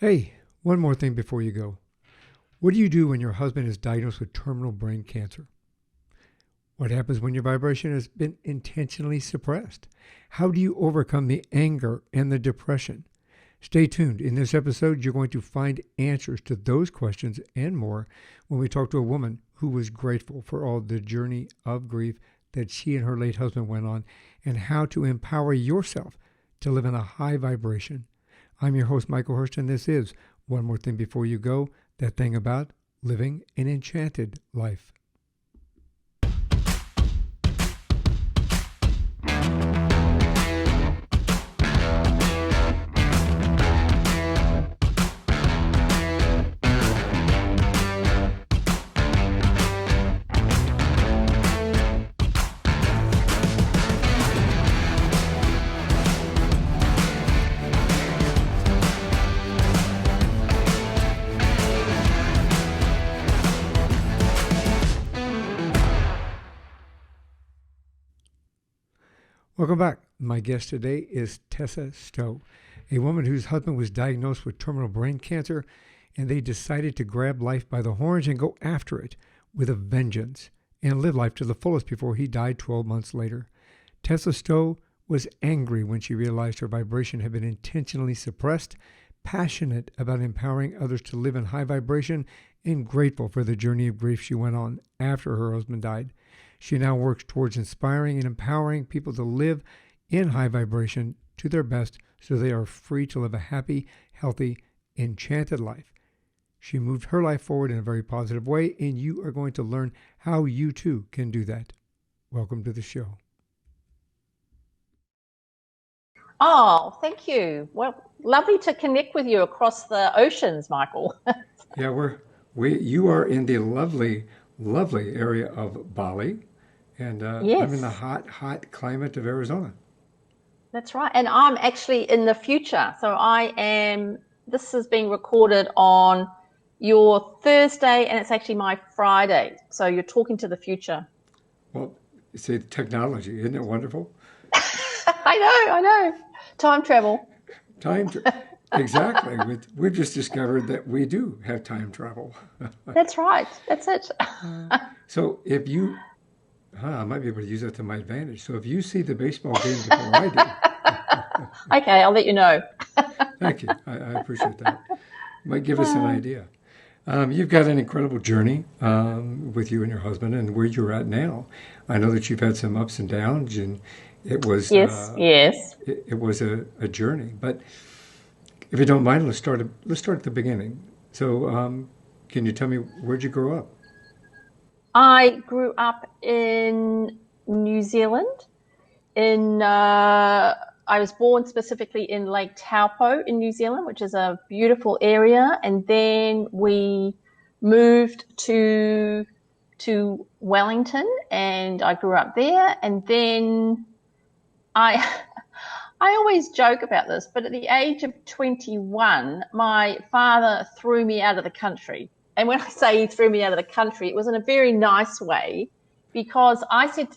Hey, one more thing before you go. What do you do when your husband is diagnosed with terminal brain cancer? What happens when your vibration has been intentionally suppressed? How do you overcome the anger and the depression? Stay tuned. In this episode, you're going to find answers to those questions and more when we talk to a woman who was grateful for all the journey of grief that she and her late husband went on and how to empower yourself to live in a high vibration. I'm your host, Michael Herst, and this is One More Thing Before You Go, that thing about living an enchanted life. Welcome back. My guest today is Tessa Stowe, a woman whose husband was diagnosed with terminal brain cancer, and they decided to grab life by the horns and go after it with a vengeance and live life to the fullest before he died 12 months later. Tessa Stowe was angry when she realized her vibration had been intentionally suppressed, passionate about empowering others to live in high vibration, and grateful for the journey of grief she went on after her husband died. She now works towards inspiring and empowering people to live in high vibration to their best so they are free to live a happy, healthy, enchanted life. She moved her life forward in a very positive way, and you are going to learn how you too can do that. Welcome to the show. Oh, thank you. Well, lovely to connect with you across the oceans, Michael. Yeah, you are in the lovely area of Bali, and I'm in the Yes, hot climate of Arizona. that's right. And I'm actually in the future. This is being recorded on your Thursday, and it's actually my Friday. So you're talking to the future. Well, see, technology, isn't it wonderful? I know. Time travel. Time, tra- exactly. We've just discovered that we do have time travel. That's right. That's it. So if you, I might be able to use that to my advantage. So if you see the baseball game before I do, Okay, I'll let you know. thank you. I appreciate that. Might give us an idea. You've got an incredible journey with you and your husband and where you're at now. I know that you've had some ups and downs, and it was Yes, yes. it was a journey. But if you don't mind, let's start at the beginning. So, can you tell me where'd you grow up? I grew up in New Zealand. I was born specifically in Lake Taupo in New Zealand, which is a beautiful area, and then we moved to Wellington, and I grew up there. And then I I always joke about this, but at the age of 21, my father threw me out of the country. And when I say he threw me out of the country, it was in a very nice way, because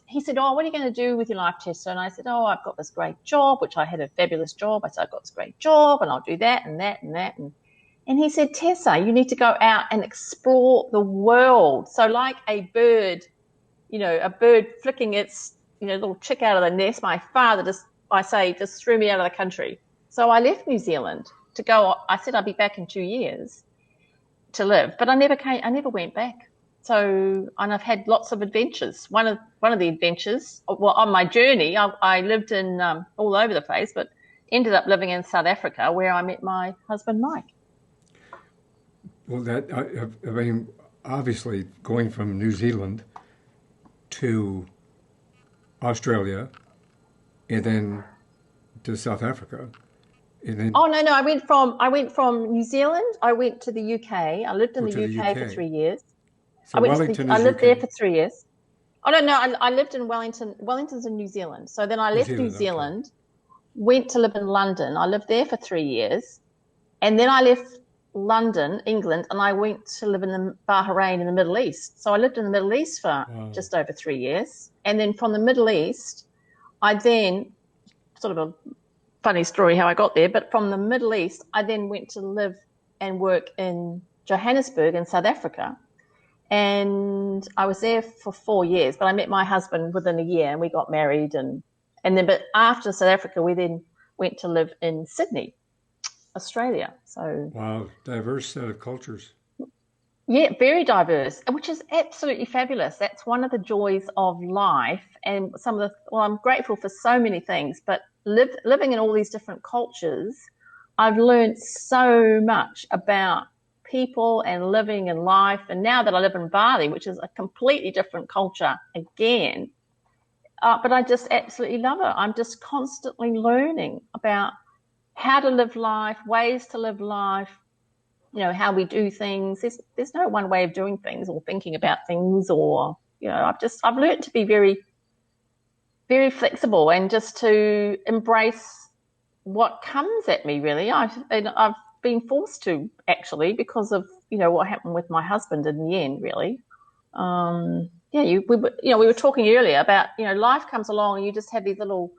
he said, "Oh, what are you going to do with your life, Tessa?" And I said, "Oh, I've got this great job," which I had a fabulous job. I said, "I've got this great job and I'll do that and that and that." And he said, "Tessa, you need to go out and explore the world." So like a bird, a bird flicking its, little chick out of the nest, my father just threw me out of the country. So I left New Zealand to go. I said I'd be back in 2 years to live, but I never went back. So, and I've had lots of adventures. One of the adventures, well, on my journey, I lived in all over the place, but ended up living in South Africa, where I met my husband, Mike. Well, I mean, obviously, going from New Zealand to Australia and then to South Africa, and then Oh no, I went from New Zealand. I went to the UK. I lived in the to the UK for UK. 3 years. So Wellington I is lived there UK, for 3 years. Oh no, I lived in Wellington. Wellington's in New Zealand. So then I New left New Zealand. Okay. Zealand, went to live in London. I lived there for 3 years, and then I left London, England, and I went to live in the Bahrain in the Middle East. So I lived in the Middle East for Wow. just over 3 years, and then from the Middle East, I then sort of a funny story how I got there, but from the Middle East, I then went to live and work in Johannesburg in South Africa. And I was there for 4 years, but I met my husband within a year and we got married. And then, but after South Africa, we then went to live in Sydney, Australia. So, Wow, diverse set of cultures. yeah, very diverse, which is absolutely fabulous. That's one of the joys of life. And some of the, well, I'm grateful for so many things, but living in all these different cultures, I've learned so much about people and living and life. And now that I live in Bali, which is a completely different culture again, but I just absolutely love it. I'm just constantly learning about how to live life, ways to live life, how we do things. There's no one way of doing things or thinking about things, or, I've learned to be very, very flexible and just to embrace what comes at me, really. I've been forced to, actually, because of, what happened with my husband in the end, really. We were talking earlier about, life comes along and you just have these little,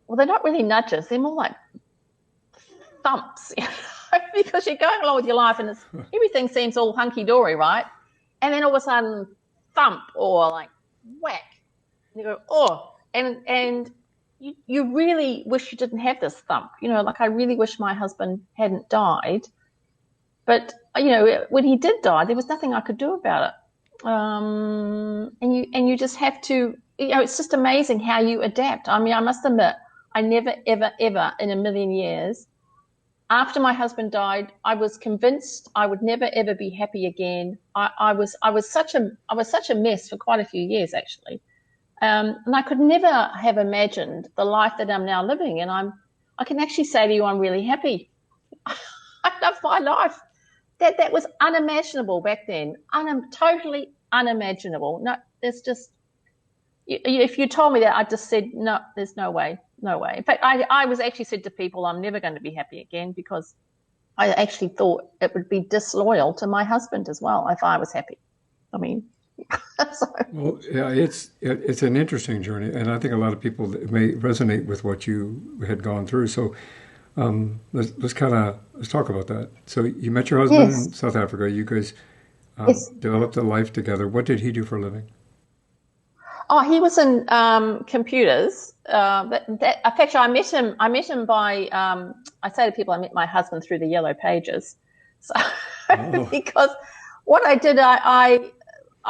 well, they're not really nudges. They're more like thumps, because you're going along with your life and everything seems all hunky-dory, right? And then all of a sudden, thump, or like whack. And you go, oh, and you really wish you didn't have this thump. Like, I really wish my husband hadn't died. But, when he did die, there was nothing I could do about it. And you just have to, it's just amazing how you adapt. I mean, I must admit, I never, ever, ever in a million years, after my husband died, I was convinced I would never, ever be happy again. I was such a mess for quite a few years, actually. And I could never have imagined the life that I'm now living. And I can actually say to you, I'm really happy. I love my life. That was unimaginable back then. Totally unimaginable. No, there's just, if you told me that, I just said, no, there's no way, no way. In fact, I was actually said to people, I'm never going to be happy again, because I actually thought it would be disloyal to my husband as well if I was happy. I mean, so. Well, yeah, it's an interesting journey, and I think a lot of people may resonate with what you had gone through. So let's talk about that. So you met your husband Yes. in South Africa. You guys Yes. developed a life together. What did he do for a living? Oh, he was in computers. Actually, I met him by. I say to people, I met my husband through the Yellow Pages. So, because what I did, I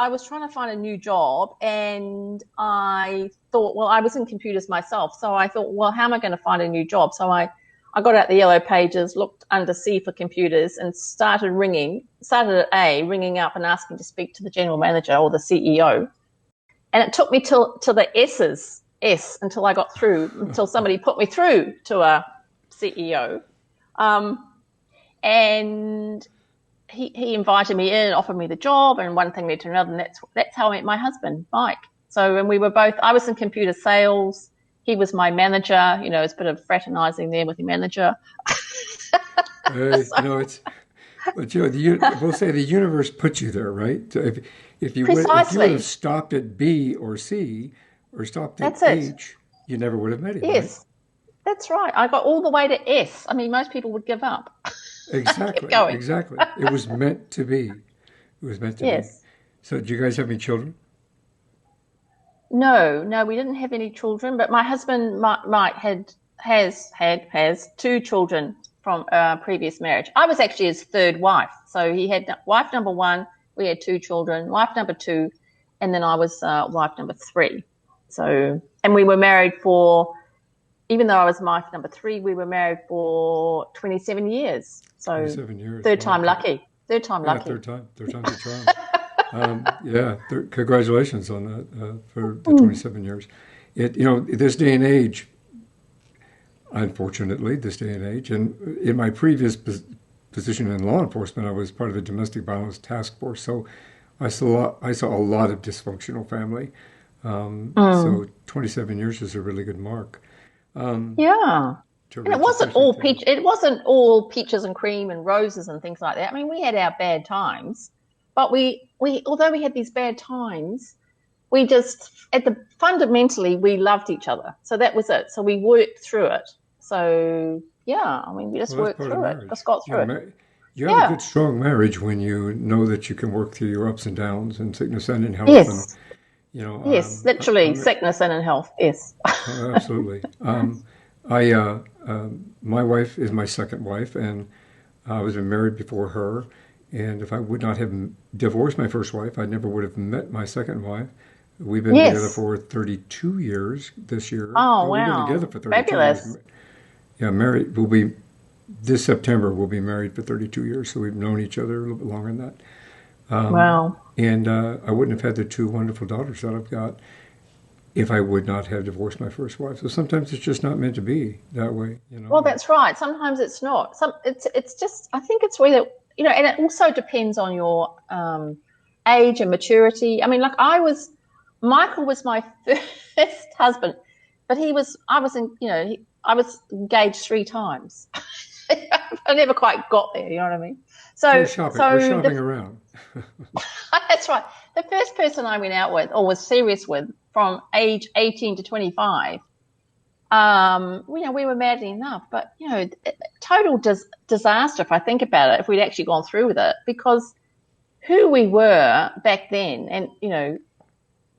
was trying to find a new job, and I thought, well, I was in computers myself, so I thought, well, how am I going to find a new job? So I got out the Yellow Pages, looked under C for computers, and started at A, ringing up and asking to speak to the general manager or the CEO. And it took me till the S until I got through, until somebody put me through to a CEO. And he invited me in, offered me the job, and one thing led to another, and that's how I met my husband, Mike. So, and we were both, I was in computer sales, he was my manager, it's a bit of fraternizing there with the manager. But we'll say the universe put you there, right? So if you would have stopped at B or C or stopped at H, you never would have met him. Yes, right? That's right. I got all the way to S. I mean, most people would give up. Exactly. Exactly. It was meant to be. It was meant to be. So, do you guys have any children? No, we didn't have any children. But my husband, Mike, has 2 children from a previous marriage. I was actually his third wife. So he had wife number 1. We had 2 children. Wife number 2, and then I was wife number 3. So, and we were married for. Even though I was wife number 3, we were married for 27 years. So 27 years. Third time lucky. Third time's the charm. Congratulations on that for the 27 years. This day and age, unfortunately, and in my previous position in law enforcement, I was part of the domestic violence task force. So I saw a lot of dysfunctional family. So 27 years is a really good mark. And it wasn't all peaches and cream and roses and things like that. I mean, we had our bad times, but we although we had these bad times, we just fundamentally we loved each other. So that was it. So we worked through it. So I mean, we just worked through it. Just got through it. you have a Yeah. good, strong marriage when you know that you can work through your ups and downs and sickness and in health. And, Yes. you know, Yes. Literally I'm sickness and in health. Yes. oh, absolutely. I My wife is my second wife, and I was married before her. And if I would not have divorced my first wife, I never would have met my second wife. We've been together Yes. for 32 years this year. Oh, Well, we've been together wow. for 32 years. Fabulous. Yeah, married. We'll be this September. We'll be married for 32 years. So we've known each other a little bit longer than that. Wow. And I wouldn't have had the two wonderful daughters that I've got if I would not have divorced my first wife. So sometimes it's just not meant to be that way, you Well, know. that's right. Sometimes it's not. It's just I think it's really and it also depends on your age and maturity. I mean, like Michael was my first husband, but I was in I was engaged 3 times. I never quite got there. You know what I mean? We're So shopping. We're so shopping around. that's right. The first person I went out with or was serious with from age 18 to 25. We were madly enough, but total disaster if I think about it. If we'd actually gone through with it, because who we were back then, and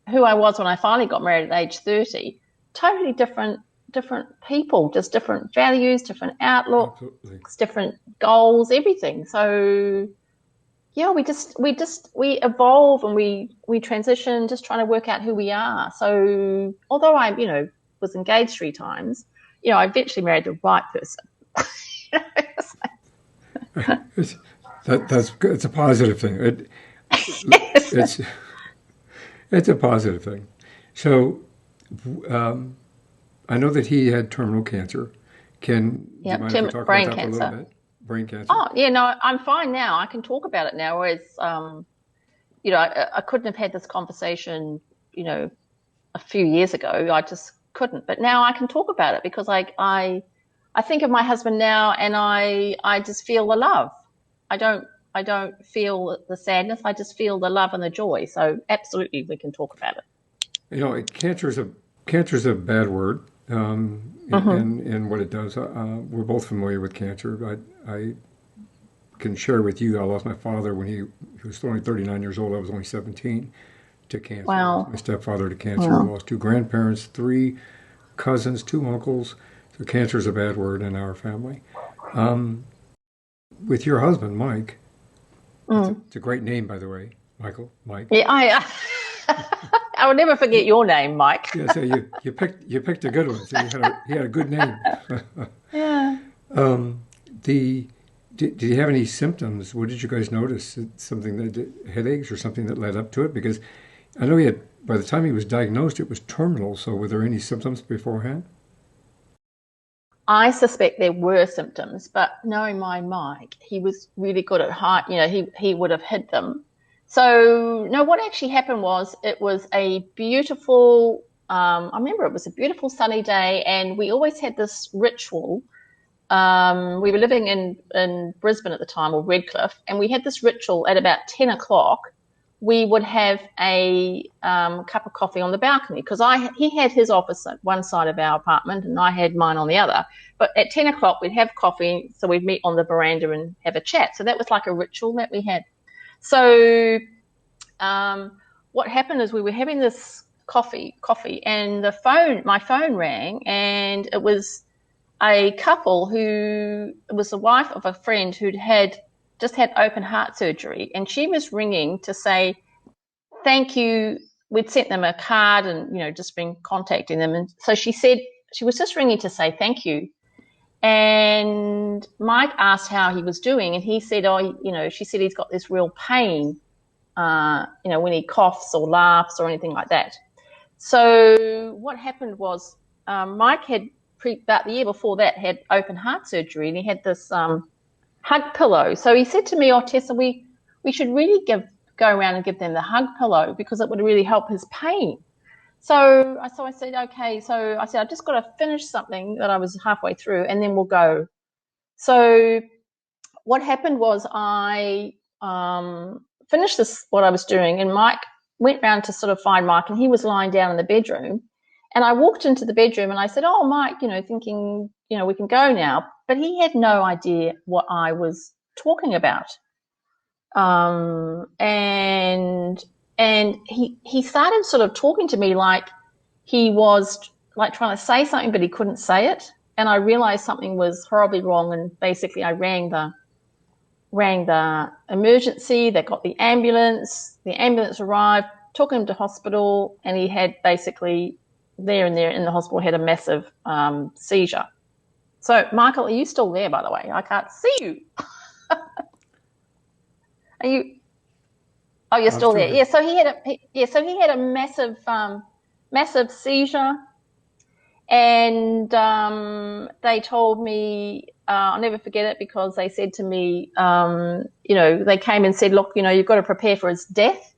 who I was when I finally got married at age 30, totally different people, just different values, different outlooks, Absolutely. different goals, everything. So yeah, we evolve and we transition, just trying to work out who we are. So although I was engaged 3 times, I eventually married the right person. It's, that's good. It's a positive thing. Yes. It's it's a positive thing. So um, I know that he had terminal cancer. Do you Yeah, mind if we talk about brain that for a little cancer. bit? Brain cancer. Oh, yeah, no, I'm fine now. I can talk about it now. Whereas, I couldn't have had this conversation, a few years ago. I just couldn't. But now I can talk about it because I think of my husband now, and I just feel the love. I don't I don't feel the sadness. I just feel the love and the joy. So absolutely, we can talk about it. You know, cancer is a bad word, Hmm. and what it does. We're both familiar with cancer. I can share with you. I lost my father when he was only 39 years old. I was only 17 to cancer. I lost my Wow. stepfather to cancer. I Wow. lost two grandparents, three cousins, two uncles. So cancer is a bad word in our family. Um, with your husband, Mike, Mm. it's a great name, by the way, Michael, Mike. Yeah, I will never forget your name, Mike. Yeah, so you picked a good one. So he had a good name. Yeah. um, the did you have any symptoms? What did you guys notice? Something headaches or something that led up to it? Because I know he had by the time he was diagnosed, it was terminal. So were there any symptoms beforehand? I suspect there were symptoms, but knowing my Mike, he was really good at hide. He would have hid them. So no, what actually happened was it was a beautiful. I remember it was a beautiful sunny day, and we always had this ritual. We were living in Brisbane at the time, or Redcliffe, and we had this ritual at about 10 o'clock. We would have a cup of coffee on the balcony because he had his office at one side of our apartment and I had mine on the other. But at 10 o'clock we'd have coffee, so we'd meet on the veranda and have a chat. So that was like a ritual that we had. So um, what happened is we were having this coffee, and my phone rang, and it was a couple who was the wife of a friend who'd just had open heart surgery, and she was ringing to say thank you. We'd sent them a card and just been contacting them, and so she said she was just ringing to say thank you. And Mike asked how he was doing, and he said, "Oh, she said he's got this real pain, when he coughs or laughs or anything like that." So what happened was Mike had about the year before that had open heart surgery, and he had this hug pillow. So he said to me, "Oh, Tessa, we should really go around and give them the hug pillow because it would really help his pain." So I said, "Okay." So I said, "I just got to finish something that I was halfway through, and then we'll go." So what happened was I finished what I was doing, and Mike went round to sort of find Mike, and he was lying down in the bedroom. And I walked into the bedroom and I said, "Oh, Mike," thinking, we can go now. But he had no idea what I was talking about. And he started sort of talking to me like he was like trying to say something, but he couldn't say it. And I realized something was horribly wrong. And basically I rang the emergency. They got the ambulance. The ambulance arrived, took him to hospital, and he had basically there in the hospital had a massive seizure. So, Michael, are you still there, by the way? I can't see you. Are you? Oh, you're still there. Yeah. So he had a massive seizure, and they told me I'll never forget it because they said to me, they came and said, look, you've got to prepare for his death.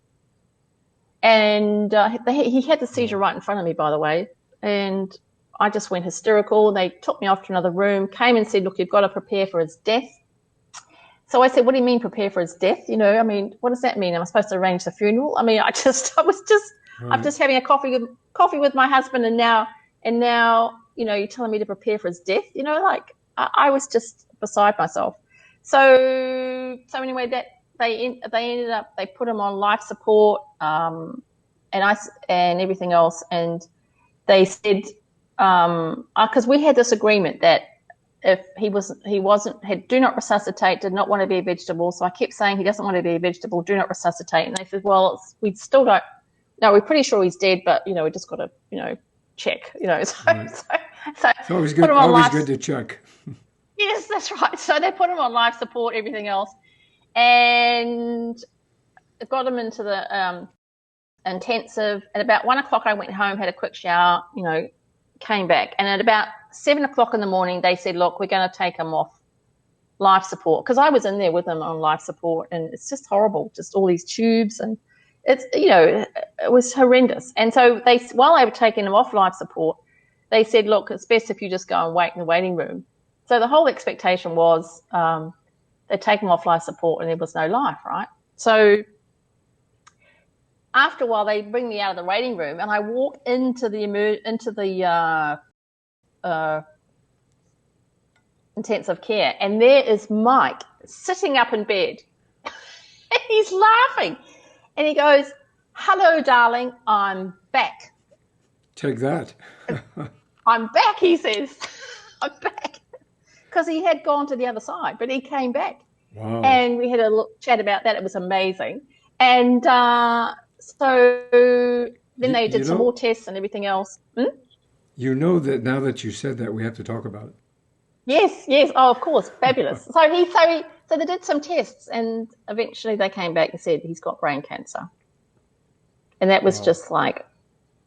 And he had the seizure right in front of me, by the way, and I just went hysterical. They took me off to another room, came and said, look, you've got to prepare for his death. So I said, what do you mean prepare for his death? What does that mean? Am I supposed to arrange the funeral? I'm just having a coffee with my husband, and now, you're telling me to prepare for his death. I was just beside myself. So anyway, that they put him on life support, and everything else, and they said, because we had this agreement that if do not resuscitate, did not want to be a vegetable. So I kept saying he doesn't want to be a vegetable, do not resuscitate. And they said, well, we still don't, no, we're pretty sure he's dead, but, we just got to, check, so, Right. so It's always good to check. Yes, that's right. So they put him on life support, everything else, and got him into the intensive. At about 1 o'clock, I went home, had a quick shower, came back. And at about 7 o'clock in the morning, they said, look, we're going to take him off life support. Because I was in there with him on life support, and it's just horrible, just all these tubes, and it's, it was horrendous. And so while they were taking him off life support, they said, look, it's best if you just go and wait in the waiting room. So the whole expectation was they'd take him off life support and there was no life, right? So after a while, they bring me out of the waiting room, and I walk into the intensive care, and there is Mike sitting up in bed. And he's laughing, and he goes, "Hello, darling, I'm back." Take that. I'm back, he says. I'm back. Because he had gone to the other side, but he came back. Wow. And we had a little chat about that. It was amazing. And so then they did some more tests and everything else. You know that now that you said that, we have to talk about it. Yes. Oh, of course. Fabulous. So they did some tests, and eventually they came back and said he's got brain cancer. And that was just like,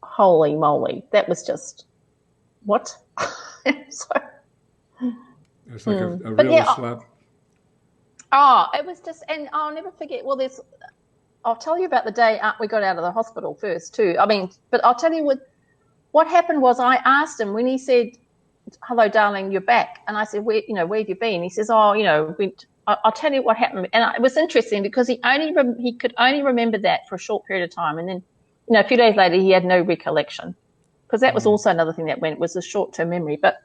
holy moly. That was just, what? So, it's like a real slap. Oh, it was just, and I'll never forget. Well, I'll tell you about the day we got out of the hospital first too. But I'll tell you what happened was I asked him when he said, "Hello, darling, you're back." And I said, where have you been? He says, "Oh, I'll tell you what happened." And it was interesting because he could only remember that for a short period of time. And then, a few days later, he had no recollection, because that was also another thing that was a short-term memory. But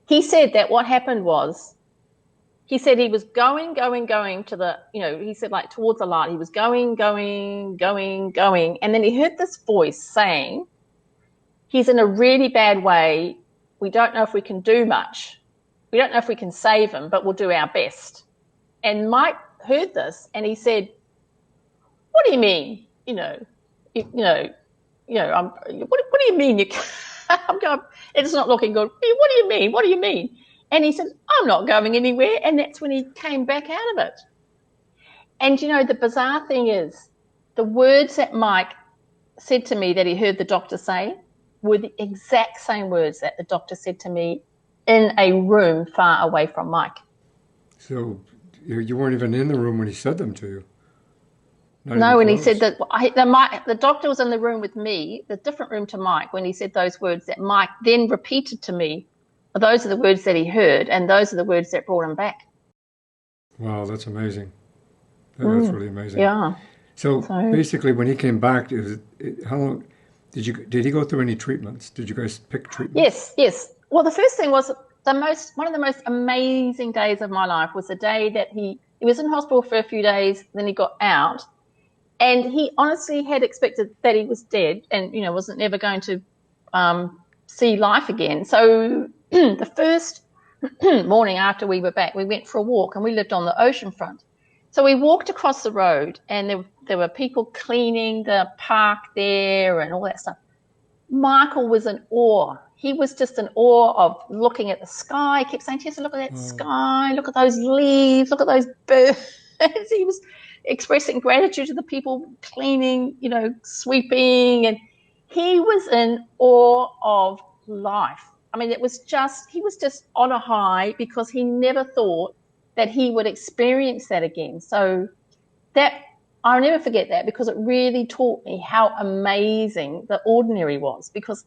he said that what happened was, he said he was going to the, he said like towards the light. He was going. And then he heard this voice saying, "He's in a really bad way. We don't know if we can do much. We don't know if we can save him, but we'll do our best." And Mike heard this and he said, "What do you mean? What do you mean? I'm going, it's not looking good. What do you mean? What do you mean?" And he said, "I'm not going anywhere." And that's when he came back out of it. And, the bizarre thing is, the words that Mike said to me that he heard the doctor say were the exact same words that the doctor said to me in a room far away from Mike. So you weren't even in the room when he said them to you? No, when he said that, the doctor was in the room with me, the different room to Mike, when he said those words that Mike then repeated to me. Those are the words that he heard, and those are the words that brought him back. Wow, that's amazing. That's really amazing. Yeah. So basically, when he came back, how long did he go through any treatments? Did you guys pick treatments? Yes. Well, the first thing was one of the most amazing days of my life was the day that he was in hospital for a few days, then he got out, and he honestly had expected that he was dead and, wasn't ever going to see life again. So the first morning after we were back, we went for a walk, and we lived on the ocean front. So we walked across the road, and there were people cleaning the park there and all that stuff. Michael was in awe. He was just in awe of looking at the sky. He kept saying, Tessa, look at that sky, look at those leaves, look at those birds. He was expressing gratitude to the people cleaning, sweeping, and he was in awe of life. I mean, he was just on a high because he never thought that he would experience that again. So I'll never forget that, because it really taught me how amazing the ordinary was, because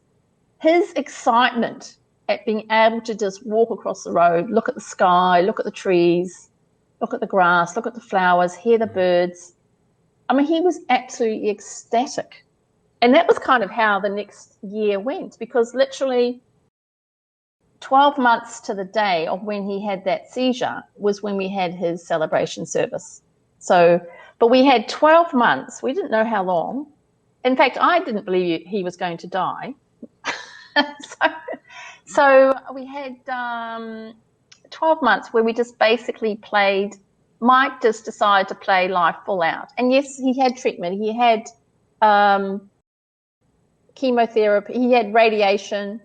his excitement at being able to just walk across the road, look at the sky, look at the trees, look at the grass, look at the flowers, hear the birds. I mean, he was absolutely ecstatic. And that was kind of how the next year went, because literally 12 months to the day of when he had that seizure was when we had his celebration service. But we had 12 months. We didn't know how long. In fact, I didn't believe he was going to die. so we had 12 months where we just basically played. Mike just decided to play life full out. And yes, he had treatment. He had chemotherapy. He had radiation.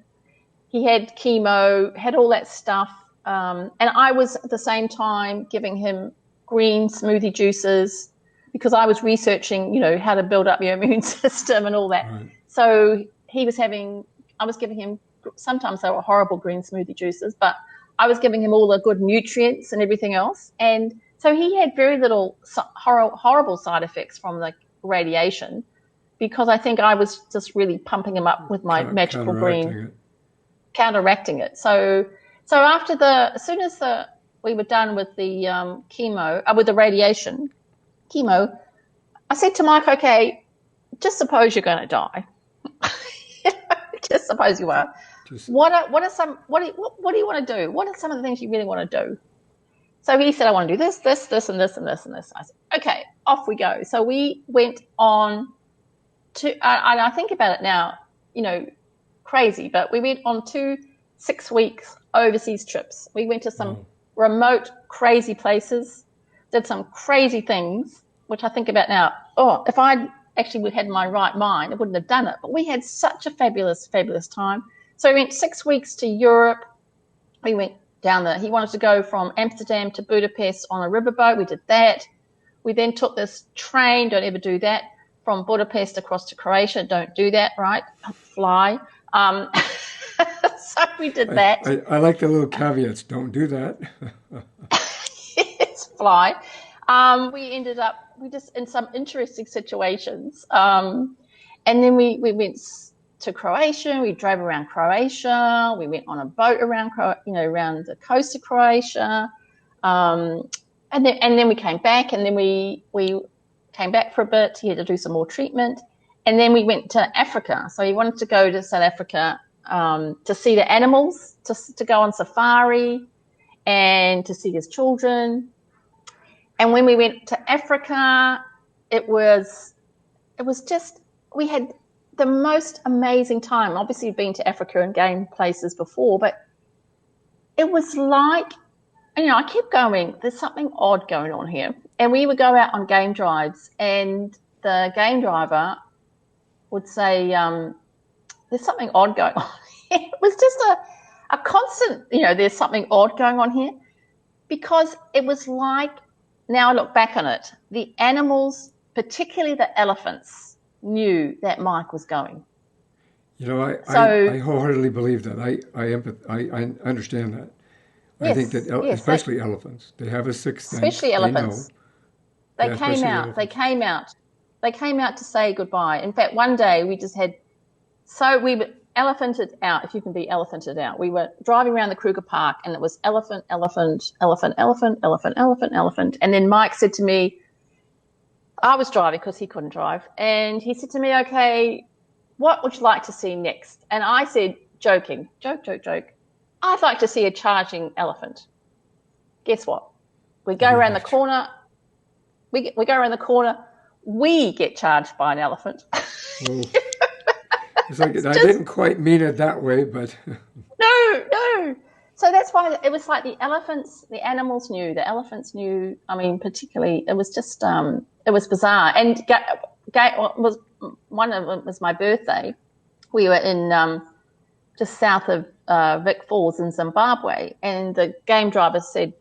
He had chemo, had all that stuff. And I was at the same time giving him green smoothie juices, because I was researching, how to build up your immune system and all that. Right. So I was giving him, sometimes they were horrible green smoothie juices, but I was giving him all the good nutrients and everything else. And so he had very little horrible side effects from the radiation, because I think I was just really pumping him up with my magical green, counteracting it. So as soon as we were done with the chemo, with the radiation, chemo, I said to Mike, okay, just suppose you're going to die. Just suppose you are. What do you want to do? What are some of the things you really want to do? So he said, I want to do this, this, this, and this, and this, and this. I said, okay, off we go. So we went on to, I think about it now, crazy, but we went on 2 6-week overseas trips. We went to some remote, crazy places, did some crazy things, which I think about now. Oh, if I'd actually had my right mind, I wouldn't have done it. But we had such a fabulous, fabulous time. So we went 6 weeks to Europe. We went down there. He wanted to go from Amsterdam to Budapest on a riverboat. We did that. We then took this train. Don't ever do that. From Budapest across to Croatia. Don't do that, right? Fly. So we did that. I like the little caveats. Don't do that. Yes, fly. We ended up, just in some interesting situations. And then we went to Croatia. We drove around Croatia. We went on a boat around, around the coast of Croatia. And then we came back, and then we came back for a bit. He had to do some more treatment. And then we went to Africa. So he wanted to go to South Africa to see the animals, to go on safari and to see his children. And when we went to Africa, it was just, we had the most amazing time. Obviously, you've been to Africa and game places before, but it was like, I kept going, there's something odd going on here. And we would go out on game drives, and the game driver would say, there's something odd going on. It was just a constant, there's something odd going on here, because it was like, now I look back on it, the animals, particularly the elephants, knew that Mike was going. I wholeheartedly believe that. I understand that. Yes, I think that, especially elephants, they have a sixth sense. Especially elephants. They came out. They came out to say goodbye. In fact, one day we just had, we were elephanted out, if you can be elephanted out. We were driving around the Kruger Park, and it was elephant, elephant, elephant, elephant, elephant, elephant, elephant. And then Mike said to me, I was driving because he couldn't drive, and he said to me, okay, what would you like to see next? And I said, joking, joke, I'd like to see a charging elephant. Guess what? We go around the corner. We go around the corner. We get charged by an elephant. Well, it's like I didn't quite mean it that way, but no. So that's why it was like the elephants, the animals knew, the elephants knew. I mean, particularly, it was just it was bizarre. And was one of them was my birthday. We were in just south of Vic Falls in Zimbabwe, and the game driver said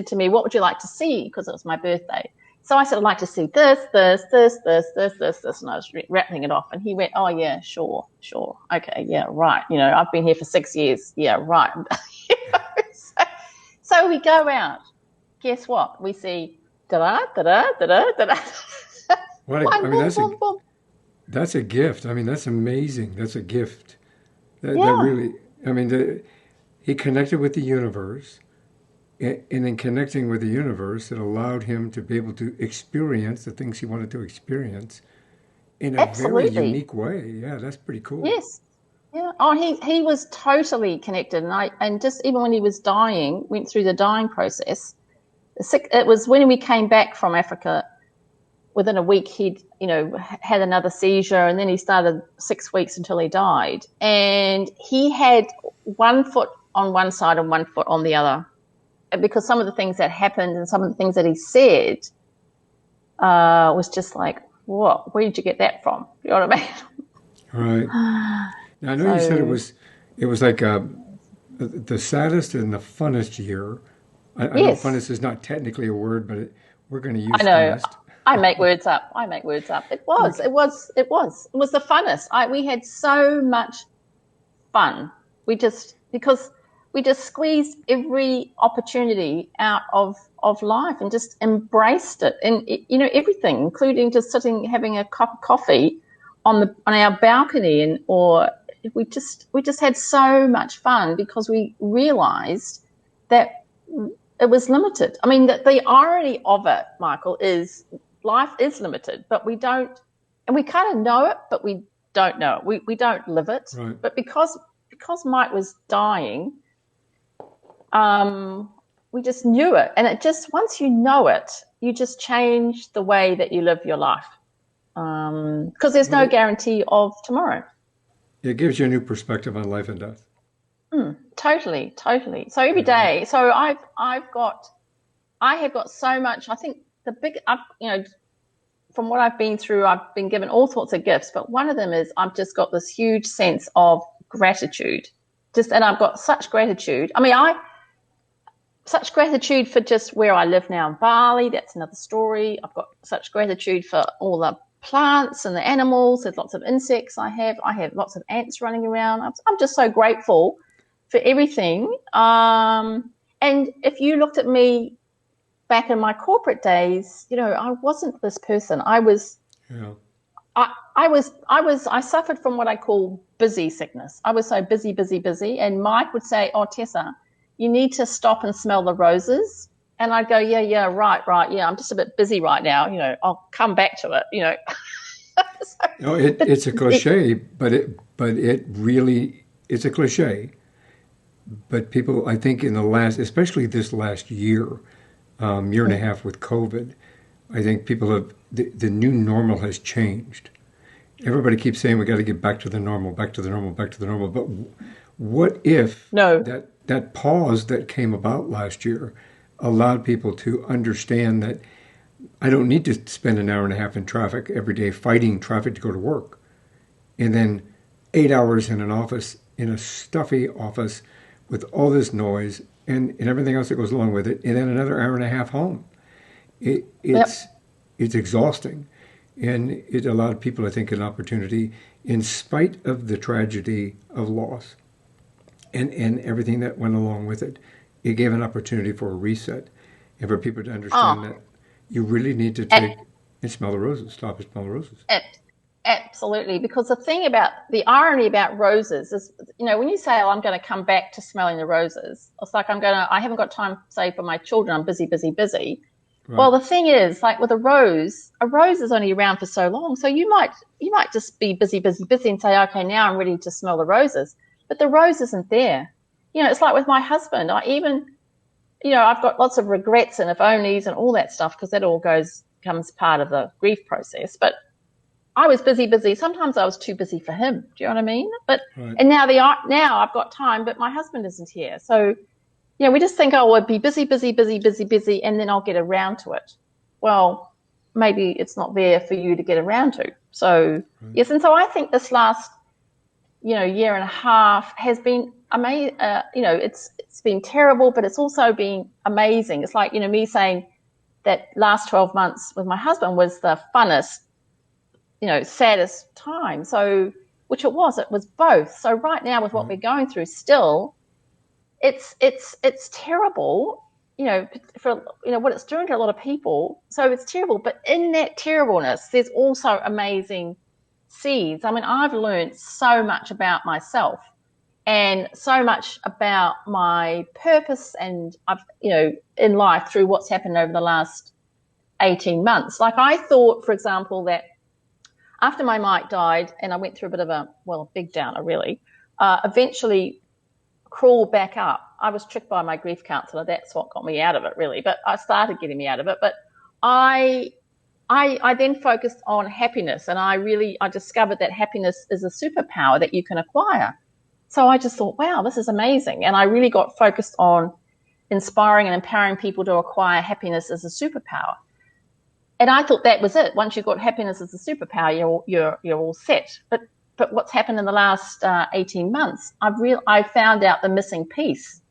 to me, "What would you like to see?" Because it was my birthday. So I said, "I'd like to see this, and I was rattling it off. And he went, "Oh yeah, sure, okay, yeah, right. I've been here for 6 years. Yeah, right." So we go out. Guess what? We see da da da da da da da. That's a gift. I mean, that's amazing. That's a gift. That Yeah. really. I mean, he connected with the universe. And in connecting with the universe, it allowed him to be able to experience the things he wanted to experience in a very unique way. Yeah, that's pretty cool. Yes. Yeah. Oh, he was totally connected, and just even when he was dying, went through the dying process. It was when we came back from Africa. Within a week, he'd had another seizure, and then he started 6 weeks until he died. And he had 1 foot on one side and 1 foot on the other, because some of the things that happened and some of the things that he said was just like, what? Where did you get that from? You know what I mean? Right. Now, I know you said it was like the saddest and the funnest year. I know funnest is not technically a word, but we're going to use funnest. I make words up. It was. It was the funnest. We had so much fun. Because we just squeezed every opportunity out of life and just embraced it, and everything, including just having a cup of coffee on our balcony, or we just had so much fun because we realized that it was limited. I mean, the irony of it, Michael, is life is limited, but we don't, and we kind of know it, but we don't know it. We don't live it. Right. But because Mike was dying, we just knew it, and it just, once you know it, you just change the way that you live your life, because there's no guarantee of tomorrow. It gives you a new perspective on life and death. Totally. So every day, so I have got so much. I think from what I've been through, I've been given all sorts of gifts, but one of them is I've just got this huge sense of gratitude. And I've got such gratitude. I mean, such gratitude for just where I live now in Bali. That's another story. I've got such gratitude for all the plants and the animals. There's lots of insects I have lots of ants running around. I'm just so grateful for everything. And if you looked at me back in my corporate days, I wasn't this person. I suffered from what I call busy sickness. I was so busy. And Mike would say, "Oh, Tessa, you need to stop and smell the roses." And I'd go, yeah, right. Yeah, I'm just a bit busy right now. I'll come back to it, No, it's a cliche, but it really is a cliche. But people, I think especially this last year and a half with COVID, I think people the new normal has changed. Everybody keeps saying we got to get back to the normal. But what if that pause that came about last year allowed people to understand that I don't need to spend an hour and a half in traffic every day fighting traffic to go to work, and then 8 hours in an office, in a stuffy office with all this noise and everything else that goes along with it, and then another hour and a half home. It's exhausting. And it allowed people, I think, an opportunity, in spite of the tragedy of loss and everything that went along with it. It gave an opportunity for a reset and for people to understand that you really need to take and smell the roses, stop and smell the roses. Absolutely. Because the irony about roses is, when you say, "Oh, I'm going to come back to smelling the roses," it's like I haven't got time, say, for my children. I'm busy. Right. Well, the thing is, like with a rose is only around for so long. So you might just be busy and say, "Okay, now I'm ready to smell the roses." But the rose isn't there. it's like with my husband. I've got lots of regrets and if onlys and all that stuff because that all comes part of the grief process. But I was busy. Sometimes I was too busy for him. Do you know what I mean? But Right. and now I've got time, but my husband isn't here. So we just think, oh, we'll be busy, and then I'll get around to it. Well, maybe it's not there for you to get around to. So yes, and so I think this last year and a half has been amazing. It's been terrible, but it's also been amazing. It's like me saying that last 12 months with my husband was the funnest, saddest time. So, which it was both. So right now with what we're going through still, it's terrible, for what it's doing to a lot of people. So it's terrible, but in that terribleness, there's also amazing seeds. I mean, I've learned so much about myself and so much about my purpose and I've, in life through what's happened over the last 18 months. Like I thought, for example, that after my Mike died and I went through a bit of a big downer really, eventually crawled back up. I was tricked by my grief counsellor. That's what got me out of it really, but I started getting me out of it. But I then focused on happiness and I discovered that happiness is a superpower that you can acquire. So I just thought, wow, this is amazing. And I really got focused on inspiring and empowering people to acquire happiness as a superpower. And I thought that was it. Once you've got happiness as a superpower, you're all set. But what's happened in the last 18 months, I found out the missing piece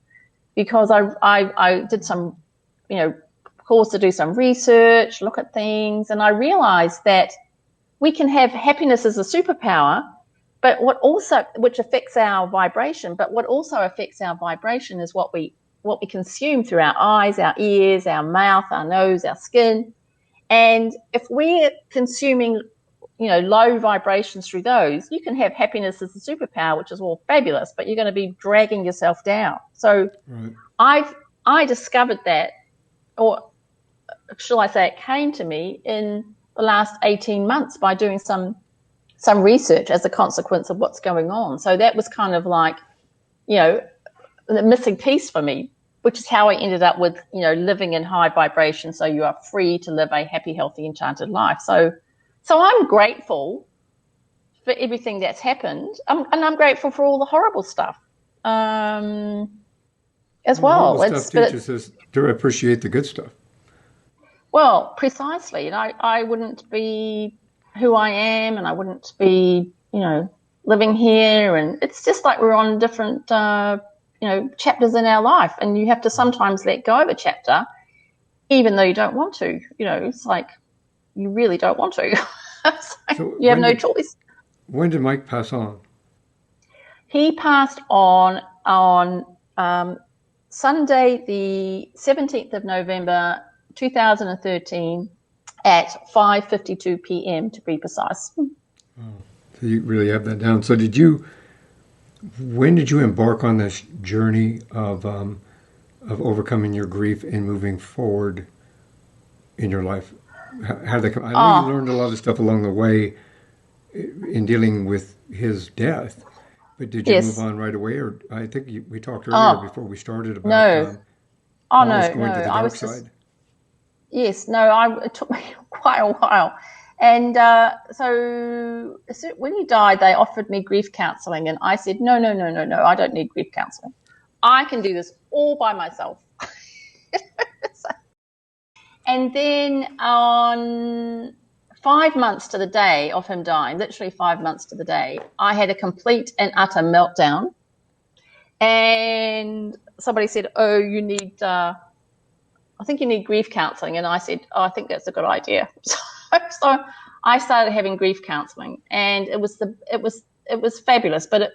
because I did some, course to do some research, look at things, and I realized that we can have happiness as a superpower, but which affects our vibration, but what also affects our vibration is what we consume through our eyes, our ears, our mouth, our nose, our skin. And if we're consuming, low vibrations through those, you can have happiness as a superpower, which is all fabulous, but you're going to be dragging yourself down. So I discovered that, or shall I say it came to me in the last 18 months by doing some research as a consequence of what's going on. So that was kind of like, the missing piece for me, which is how I ended up with, living in high vibration. So you are free to live a happy, healthy, enchanted life. So I'm grateful for everything that's happened. And I'm grateful for all the horrible stuff as well. Horrible stuff teaches us to appreciate the good stuff. Well, precisely. And I wouldn't be who I am and I wouldn't be, living here. And it's just like we're on different, chapters in our life. And you have to sometimes let go of a chapter, even though you don't want to. It's like you really don't want to. So you have no choice. When did Mike pass on? He passed on Sunday, the 17th of November, 2013 at 5:52 p.m. to be precise. Oh, so you really have that down. So when did you embark on this journey of overcoming your grief and moving forward in your life? How did that come? I know you learned a lot of stuff along the way in dealing with his death, but did you move on right away? Or I think we talked earlier before we started about going to the dark side. Yes, no, it took me quite a while. And so when he died, they offered me grief counselling. And I said, no, I don't need grief counselling. I can do this all by myself. And then on 5 months to the day of him dying, literally 5 months to the day, I had a complete and utter meltdown. And somebody said, oh, you need... I think you need grief counselling. And I said, oh, I think that's a good idea. So I started having grief counselling, and it was fabulous. But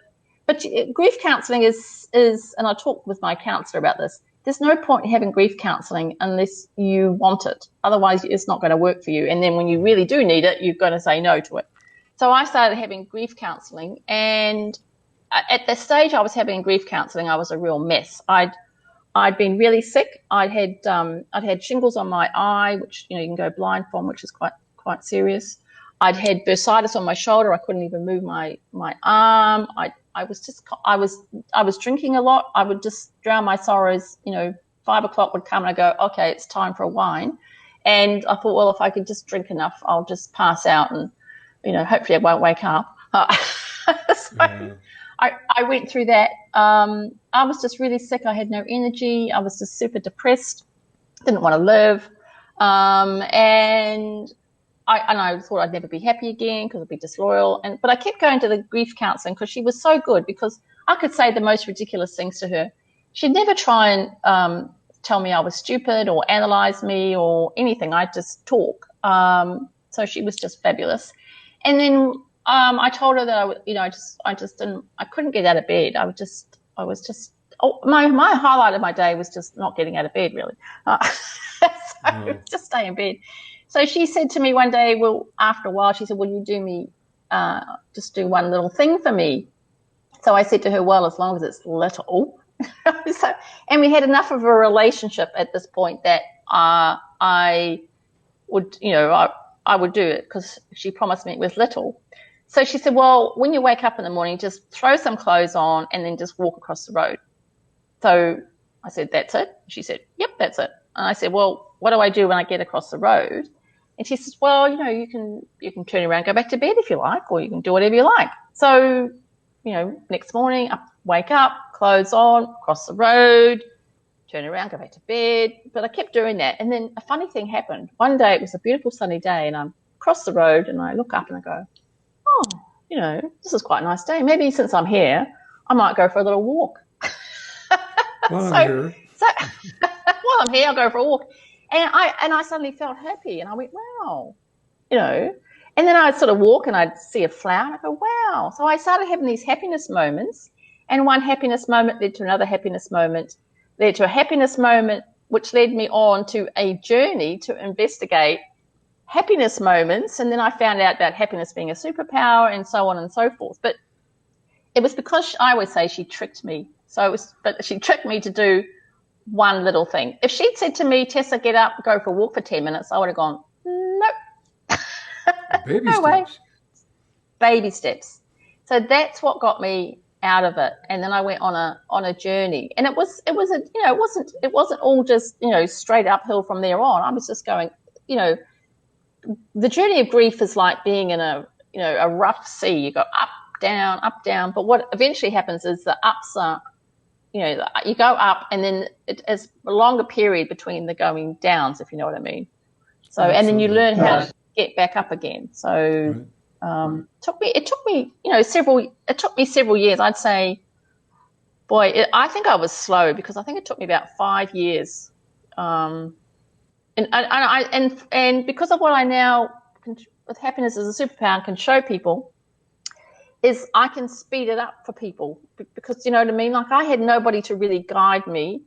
grief counselling is, and I talked with my counsellor about this. There's no point in having grief counselling unless you want it. Otherwise, it's not going to work for you. And then when you really do need it, you've got to say no to it. So I started having grief counselling, and at the stage I was having grief counselling, I was a real mess. I'd been really sick. I'd had shingles on my eye, which you can go blind from, which is quite serious. I'd had bursitis on my shoulder. I couldn't even move my arm. was drinking a lot. I would just drown my sorrows. 5 o'clock would come and I go, okay, it's time for a wine. And I thought, well, if I could just drink enough, I'll just pass out and, hopefully I won't wake up. So I went through that. I was just really sick. I had no energy. I was just super depressed. Didn't want to live. And I thought I'd never be happy again because I'd be disloyal. But I kept going to the grief counselling because she was so good, because I could say the most ridiculous things to her. She'd never try and tell me I was stupid or analyze me or anything. I'd just talk. So she was just fabulous. And then I told her that I couldn't get out of bed. My highlight of my day was just not getting out of bed, really. Just stay in bed. So she said to me one day, well, after a while, she said, will you do me, just do one little thing for me? So I said to her, well, as long as it's little. And we had enough of a relationship at this point that I would do it because she promised me it was little. So she said, well, when you wake up in the morning, just throw some clothes on and then just walk across the road. So I said, that's it? She said, yep, that's it. And I said, well, what do I do when I get across the road? And she says, well, you can turn around, go back to bed if you like, or you can do whatever you like. So, next morning, wake up, clothes on, cross the road, turn around, go back to bed. But I kept doing that. And then a funny thing happened. One day it was a beautiful sunny day and I'm across the road and I look up and I go, oh, this is quite a nice day. Maybe since I'm here, I might go for a little walk. While I'm here, I'll go for a walk. And I suddenly felt happy and I went, wow, and then I'd sort of walk and I'd see a flower and I go, wow. So I started having these happiness moments, and one happiness moment led to another happiness moment, led to a happiness moment, which led me on to a journey to investigate happiness moments. And then I found out about happiness being a superpower and so on and so forth. But it was because I always say she tricked me. But she tricked me to do one little thing. If she'd said to me, Tessa, get up, go for a walk for 10 minutes, I would have gone, nope. Baby no steps. way. Baby steps. So that's what got me out of it. And then I went on a journey. And it wasn't all just, straight uphill from there on. I was just going, the journey of grief is like being in a rough sea. You go up, down. But what eventually happens is the ups are, you go up and then it's a longer period between the going downs, if you know what I mean. So, absolutely. And then you learn how to get back up again. So, it took me several years. I'd say, I think I was slow because I think it took me about 5 years. And because of what I now, with happiness as a superpower, and can show people, is I can speed it up for people because, you know what I mean? Like I had nobody to really guide me.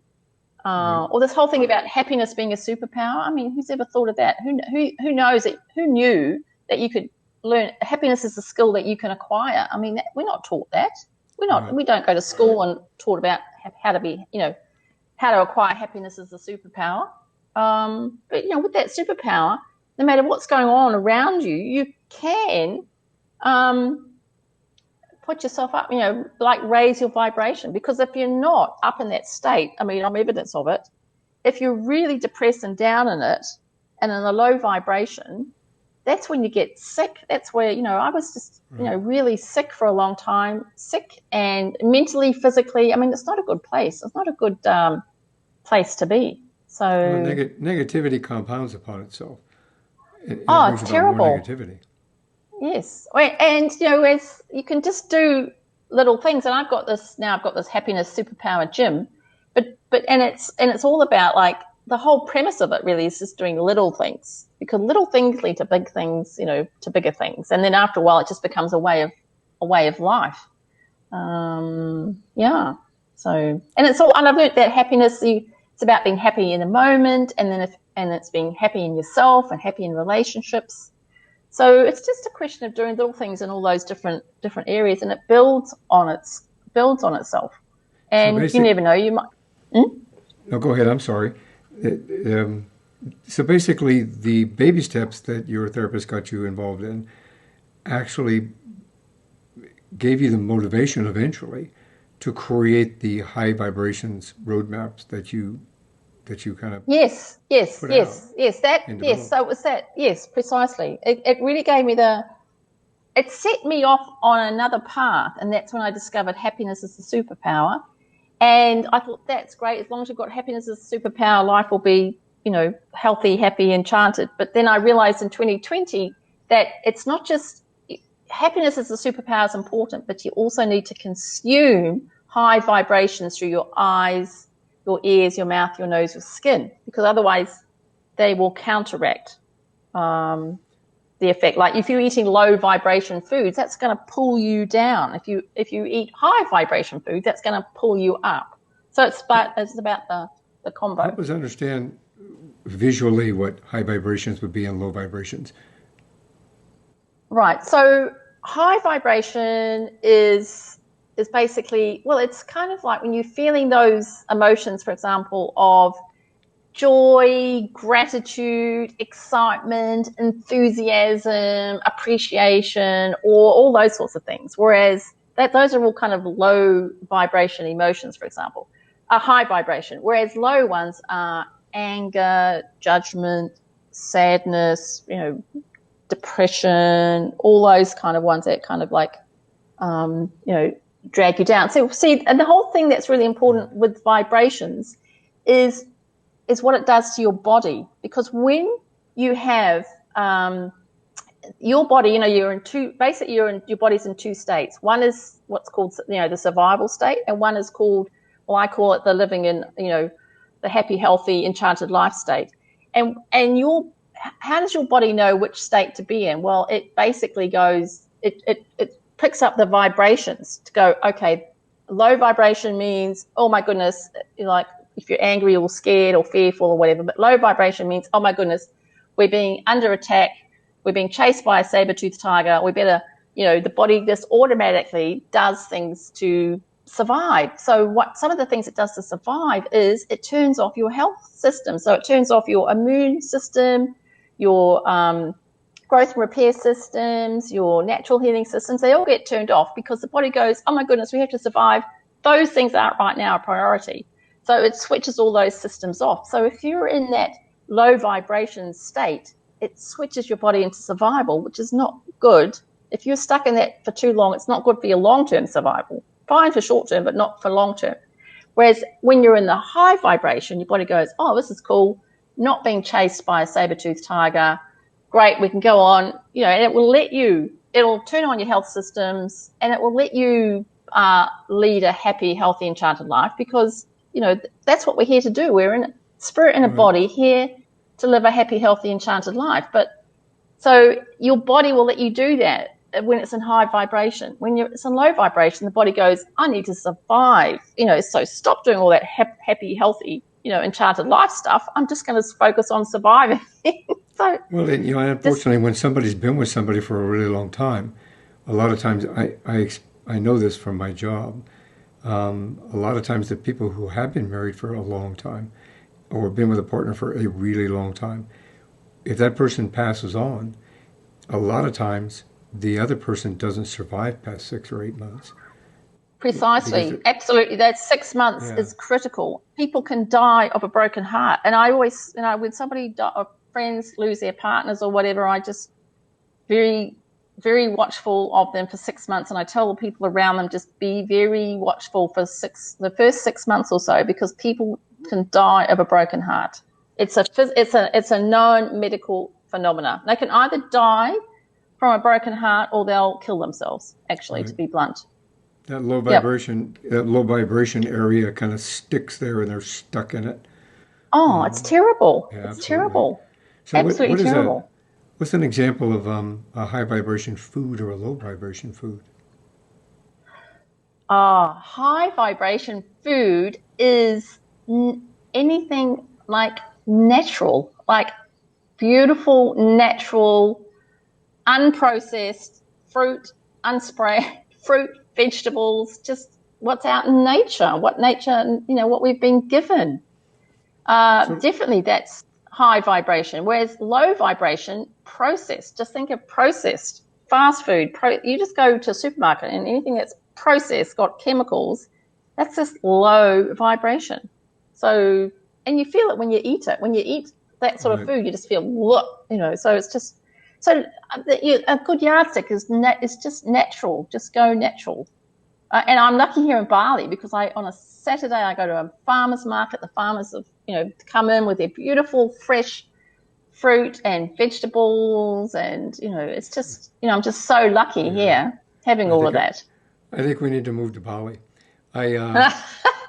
Or this whole thing about happiness being a superpower. I mean, who's ever thought of that? Who knows that? Who knew that you could learn happiness is a skill that you can acquire? I mean, we're not taught that. We don't go to school and taught about how to acquire happiness as a superpower. But with that superpower, no matter what's going on around you, you can put yourself up, like raise your vibration. Because if you're not up in that state, I mean, I'm evidence of it. If you're really depressed and down in it and in a low vibration, that's when you get sick. That's where, I was just, really sick for a long time, sick and mentally, physically. I mean, it's not a good place. It's not a good place to be. So negativity compounds upon itself. It's terrible. More negativity. Yes, and as you can just do little things, and I've got this happiness superpower gym, but it's all about, like, the whole premise of it really is just doing little things, because little things lead to big things, to bigger things, and then after a while it just becomes a way of life. So and I've learned that happiness, it's about being happy in the moment, and it's being happy in yourself and happy in relationships. So it's just a question of doing little things in all those different areas, and it builds on itself. And so you never know, you might. No, go ahead. I'm sorry. So basically, the baby steps that your therapist got you involved in actually gave you the motivation eventually to create the high vibrations roadmaps that you kind of Yes, yes, put out yes, yes. That and yes. developed. So it was that. Yes, precisely. It really gave me it set me off on another path, and that's when I discovered happiness is the superpower. And I thought that's great. As long as you've got happiness as a superpower, life will be, healthy, happy, enchanted. But then I realized in 2020 that it's not just happiness as a superpower is important, but you also need to consume high vibrations through your eyes, your ears, your mouth, your nose, your skin, because otherwise they will counteract the effect. Like if you're eating low vibration foods, that's going to pull you down. If you eat high vibration foods, that's going to pull you up. So it's about the combo. Help us understand visually what high vibrations would be and low vibrations. Right. So high vibration is basically, well, it's kind of like when you're feeling those emotions, for example, of joy, gratitude, excitement, enthusiasm, appreciation, or all those sorts of things. Whereas those are all kind of low vibration emotions, for example, a high vibration. Whereas low ones are anger, judgment, sadness, depression, all those kind of ones that kind of like, drag you down. So see, and the whole thing that's really important with vibrations is what it does to your body, because when you have your body, you're in your body's in two states. One is what's called, the survival state, and one is called, well, I call it the living in, the happy, healthy, enchanted life state. And how does your body know which state to be in? Well, it basically goes, it picks up the vibrations to go, okay, low vibration means, oh my goodness, like if you're angry or scared or fearful or whatever, but low vibration means, oh my goodness, we're being under attack, we're being chased by a saber-toothed tiger, we better, the body just automatically does things to survive. So some of the things it does to survive is it turns off your health system. So it turns off your immune system, your growth and repair systems, your natural healing systems. They all get turned off because the body goes, oh my goodness, we have to survive. Those things aren't right now a priority. So it switches all those systems off. So if you're in that low vibration state, it switches your body into survival, which is not good. If you're stuck in that for too long, it's not good for your long-term survival. Fine for short-term, but not for long-term. Whereas when you're in the high vibration, your body goes, oh, this is cool, not being chased by a saber-toothed tiger. Great, we can go on, and it'll turn on your health systems, and it will let you lead a happy, healthy, enchanted life, because that's what we're here to do. We're in a spirit and a body here to live a happy, healthy, enchanted life. But so your body will let you do that when it's in high vibration. When it's in low vibration, the body goes, I need to survive. So stop doing all that happy, healthy, enchanted life stuff. I'm just going to focus on surviving. So, well, unfortunately, when somebody's been with somebody for a really long time, a lot of times I know this from my job. A lot of times the people who have been married for a long time or been with a partner for a really long time, if that person passes on, a lot of times the other person doesn't survive past 6 or 8 months. Precisely. Absolutely. That 6 months is critical. People can die of a broken heart. And I always, when somebody or friends lose their partners or whatever, I just very, very watchful of them for 6 months. And I tell the people around them, just be very watchful for the first 6 months or so, because people can die of a broken heart. It's a known medical phenomena. They can either die from a broken heart or they'll kill themselves, actually, to be blunt. That low vibration area kind of sticks there and they're stuck in it. Oh, it's terrible. Yeah, it's terrible. So absolutely terrible. What's an example of a high vibration food or a low vibration food? High vibration food is anything like natural, like beautiful, natural, unprocessed fruit, fruit, vegetables, just what's out in nature, what we've been given. Definitely that's high vibration, whereas low vibration, processed. Just think of processed fast food, you just go to a supermarket and anything that's processed, got chemicals, that's just low vibration. So, and you feel it when you eat it. When you eat that sort of Right. food, you just feel, so it's just, so a good yardstick is just natural, just go natural. And I'm lucky here in Bali because on a Saturday I go to a farmer's market. The farmers have, come in with their beautiful fresh fruit and vegetables, and it's just, I'm just so lucky Yeah. here having I all think of that. I think we need to move to Bali. I I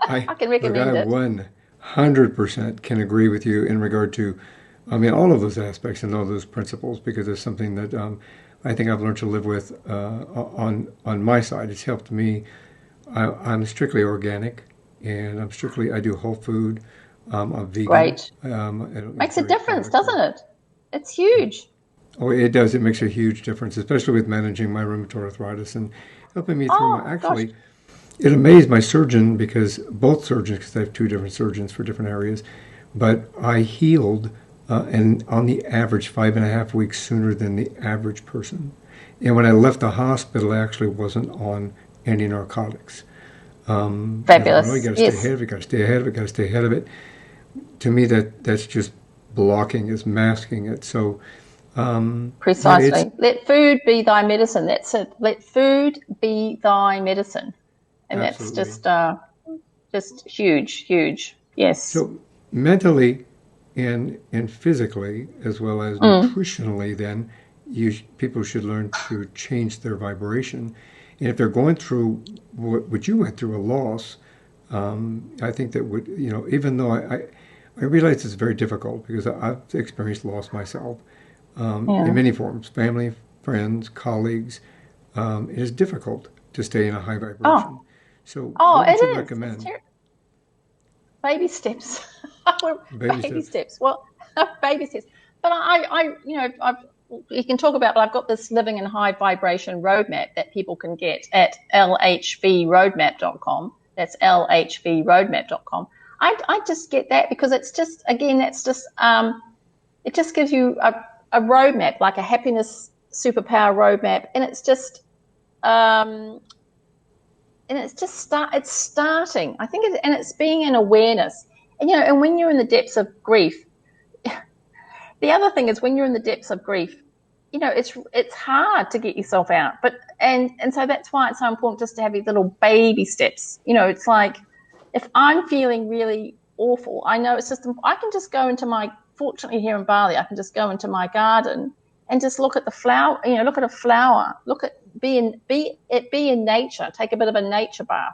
I can look, I recommend it. 100% can agree with you in regard to, I mean, all of those aspects and all those principles because it's something that I think I've learned to live with on my side. It's helped me. I'm strictly organic, and I do whole food. I'm vegan. Great. I don't use Makes a dairy difference, products. doesn't it? It's huge. Oh, it does. It makes a huge difference, especially with managing my rheumatoid arthritis and helping me through my. Oh gosh. Actually, it amazed my surgeon because both surgeons, because I have two different surgeons for different areas, but I healed and on the average 5.5 weeks sooner than the average person. And when I left the hospital, I actually wasn't on any narcotics. Oh, you Fabulous. got to stay Yes, ahead of it, got to stay ahead of it, got to stay ahead of it. To me, that's just blocking, is masking it. So, but it's precisely. Let food be thy medicine. That's it. Let food be thy medicine. And that's absolutely. just huge, huge. Yes. So mentally and physically, as well as Mm. nutritionally, then people should learn to change their vibration. And if they're going through what you went through, a loss, I think that would, even though I realize it's very difficult because I've experienced loss myself in Yeah. many forms, family, friends, colleagues. It is difficult to stay in a high Oh, vibration. So, oh, what it would you is. It's recommend? baby steps. Baby Baby steps. steps. Well, baby steps. But you can talk about, but I've got this living in high vibration roadmap that people can get at lhvroadmap.com. That's lhvroadmap.com. I just get that because it's just, again, it just gives you a roadmap, like a happiness superpower roadmap. Um, it's starting. I think and it's being in awareness. And when you're in the depths of grief, the other thing is when you're in the depths of grief, it's hard to get yourself out. But and so that's why it's so important just to have these little baby steps. It's like if I'm feeling really awful, I know it's just I can just go into fortunately here in Bali, I can just go into my garden and just look at the flower, look at a flower, be in nature, take a bit of a nature bath.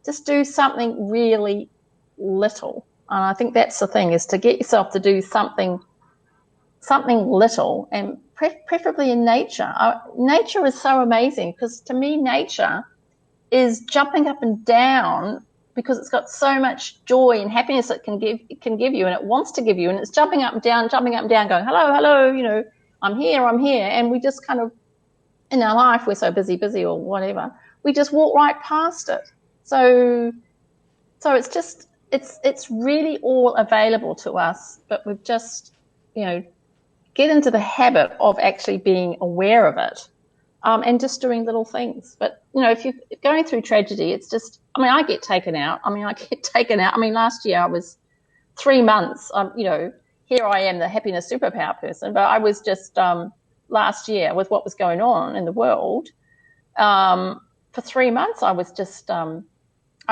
Just do something really little. And I think that's the thing, is to get yourself to do something little, and preferably in nature. Nature is so amazing because to me, nature is jumping up and down because it's got so much joy and happiness it can give you, and it wants to give you, and it's jumping up and down, going, hello, hello, I'm here, and we just kind of in our life we're so busy or whatever, we just walk right past it. So it's just it's really all available to us, but we've just get into the habit of actually being aware of it, and just doing little things. But if you're going through tragedy, it's just, I get taken out. Last year I was 3 months. Here I am, the happiness superpower person, but I was just last year with what was going on in the world. For 3 months, I was just I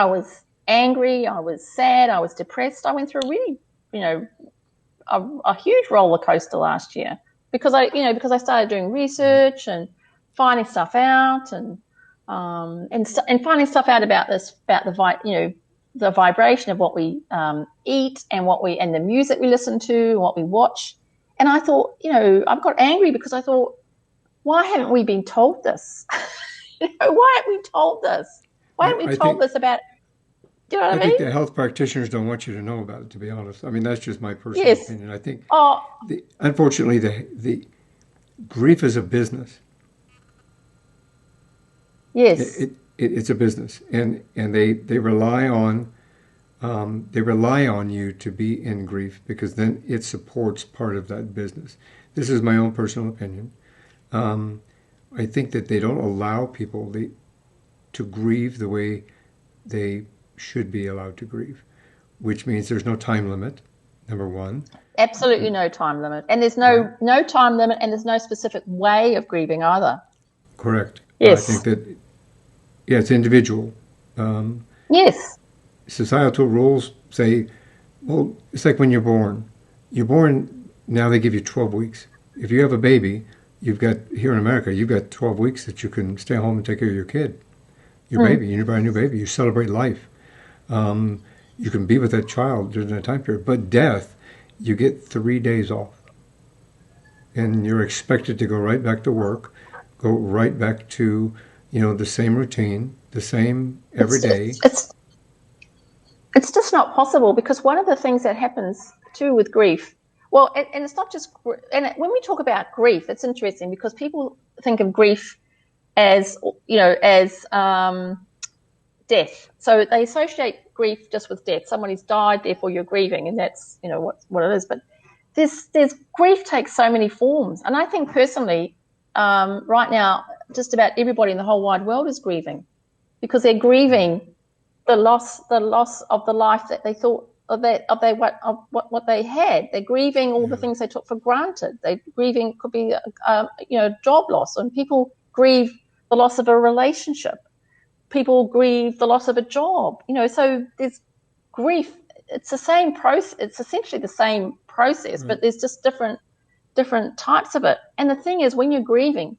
was angry, I was sad, I was depressed. I went through a really, a huge roller coaster last year because I started doing Right. research and finding stuff out, and finding stuff out about the vibration of what we eat and the music we listen to and what we watch. And I thought, I've got angry because I thought, why haven't we been told this? Why aren't we told this? Why I, aren't we I told think this about? Do you know I what I think mean? the health practitioners don't want you to know about it, to be honest. I mean, that's just my personal Yes. opinion. I think, Oh, unfortunately, the grief is a business. yes. It's a business, and they rely on you to be in grief because then it supports part of that business. This is my own personal opinion. Um, I think that they don't allow people to grieve the way they should be allowed to grieve, which means there's no time limit, number one. Absolutely no time limit. And there's Right. no time limit, and there's no specific way of grieving either. Correct. I think Yes. that, yeah, it's individual. Yes. Societal rules say, well, it's like when you're born. You're born, now they give you 12 weeks. If you have a baby, you've got, here in America, you've got 12 weeks that you can stay home and take care of your kid, your baby, you buy a new baby, you celebrate life. You can be with that child during that time period. But death, you get 3 days off. And you're expected to go right back to work, go right back to, the same routine, the same every day. It's just not possible, because one of the things that happens too with grief, well, and it's not just, when we talk about grief, it's interesting because people think of grief as, death. So they associate grief just with death. Somebody's died, therefore you're grieving, and that's, what it is. But there's grief takes so many forms. And I think personally, right now, just about everybody in the whole wide world is grieving, because they're grieving the loss of the life that they thought what they had. They're grieving all the things they took for granted. They're grieving, could be job loss, and people grieve the loss of a relationship. People grieve the loss of a job. So there's grief. It's the same process. It's essentially the same process, but there's just different types of it. And the thing is, when you're grieving,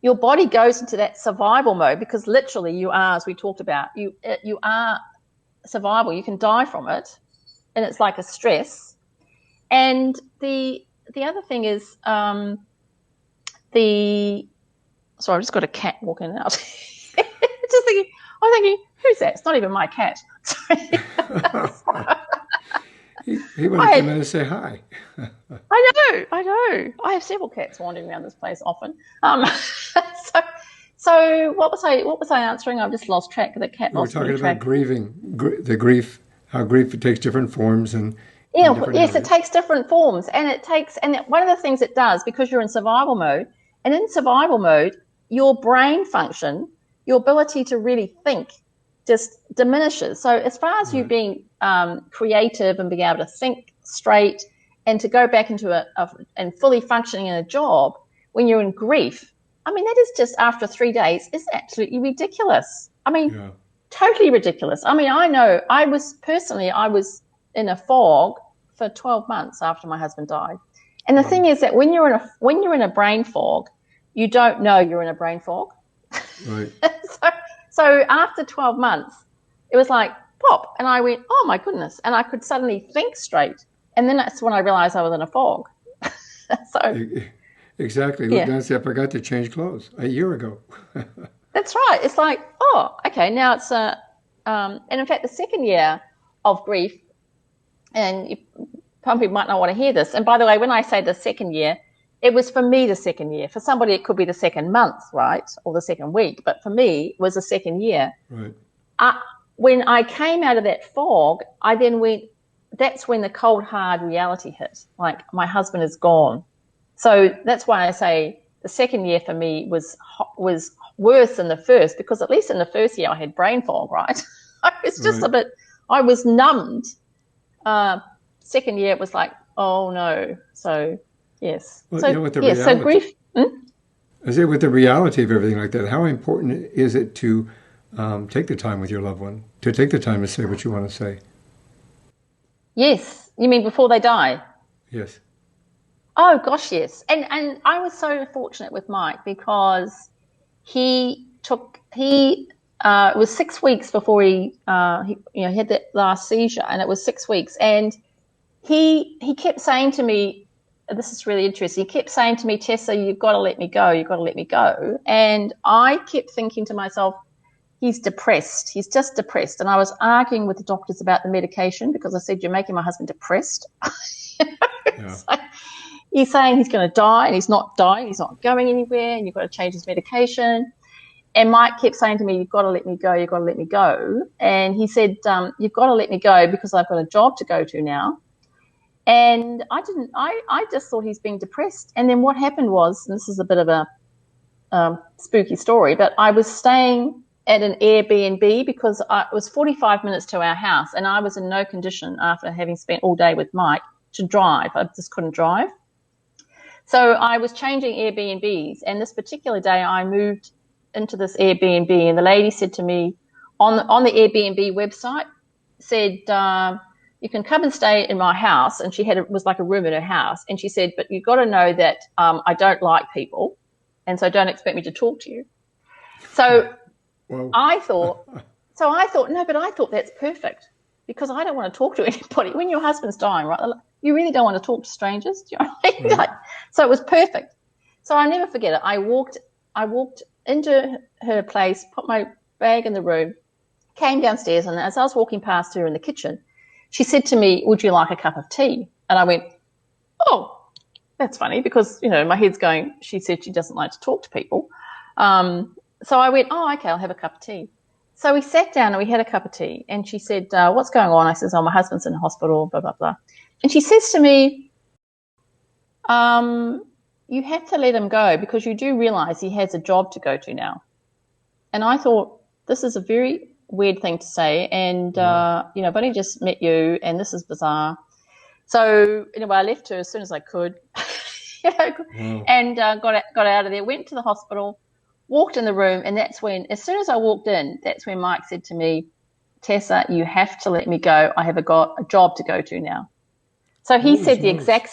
your body goes into that survival mode, because literally you are, as we talked about, you are survival. You can die from it, and it's like a stress. And the other thing is sorry, I've just got a cat walking out. I'm thinking, who's that? It's not even my cat. Sorry. He wanted to come in and say hi. I know. I have several cats wandering around this place often. So what was I answering? I've just lost track of the cat. We were talking about grieving, the grief, how grief takes different forms and different yes, areas. it takes different forms, and one of the things it does, because you're in survival mode, and in survival mode, your brain function, your ability to really think, just diminishes. So as far as you being creative and being able to think straight and to go back into and fully functioning in a job, when you're in grief, I mean, that is just, after 3 days, is absolutely ridiculous. I mean, totally ridiculous. I mean, I know I was in a fog for 12 months after my husband died. And the thing is that when you're in a brain fog, you don't know you're in a brain fog. Right. So after 12 months, it was like pop, and I went, oh my goodness, and I could suddenly think straight. And then that's when I realized I was in a fog. Exactly. Yeah. That's I forgot to change clothes a year ago. That's right. It's like, oh, okay, now it's and in fact, the second year of grief, and some people might not want to hear this. And by the way, when I say the second year, it was for me the second year. For somebody, it could be the second month, right, or the second week. But for me, it was the second year. Right. When I came out of that fog, I then went, that's when the cold, hard reality hit. Like, my husband is gone. So that's why I say the second year for me was worse than the first, because at least in the first year I had brain fog, right? I was just I was numbed. Second year it was like, oh no. So yes. Well, so with the yes. reality, So grief. I say, with the reality of everything like that, how important is it to take the time with your loved one, to take the time to say what you want to say? Yes. You mean before they die? Yes. Oh gosh, yes. And I was so fortunate with Mike, because it was 6 weeks before he had that last seizure, and it was 6 weeks, and he kept saying to me, this is really interesting, he kept saying to me, Tessa, you've got to let me go, you've got to let me go. And I kept thinking to myself, he's depressed, he's just depressed. And I was arguing with the doctors about the medication, because I said, you're making my husband depressed. So he's saying he's going to die, and he's not dying, he's not going anywhere, and you've got to change his medication. And Mike kept saying to me, you've got to let me go, you've got to let me go. And he said, you've got to let me go because I've got a job to go to now. And I just thought he's being depressed. And then what happened was, and this is a bit of spooky story, but I was staying at an Airbnb because it was 45 minutes to our house, and I was in no condition after having spent all day with Mike to drive. I just couldn't drive. So I was changing Airbnbs, and this particular day I moved into this Airbnb, and the lady said to me on the Airbnb website, said, you can come and stay in my house. And she was like a room in her house. And she said, but you've got to know that I don't like people, and so don't expect me to talk to you. So I thought, no, but I thought that's perfect, because I don't want to talk to anybody. When your husband's dying, right, you really don't want to talk to strangers. Do you know what I mean? So it was perfect. So I'll never forget it. I walked into her place, put my bag in the room, came downstairs, and as I was walking past her in the kitchen, she said to me, would you like a cup of tea? And I went, oh, that's funny, because, my head's going, she said she doesn't like to talk to people. So I went, oh, okay, I'll have a cup of tea. So we sat down and we had a cup of tea, and she said, what's going on? I says, oh, my husband's in hospital, blah, blah, blah. And she says to me, you have to let him go, because you do realize he has a job to go to now. And I thought, this is a very weird thing to say, and I've only just met you, and this is bizarre. So anyway, I left her as soon as I could, and got out of there, went to the hospital, walked in the room, and that's when, as soon as I walked in, that's when Mike said to me, Tessa, you have to let me go. I have got a job to go to now. So he said the exact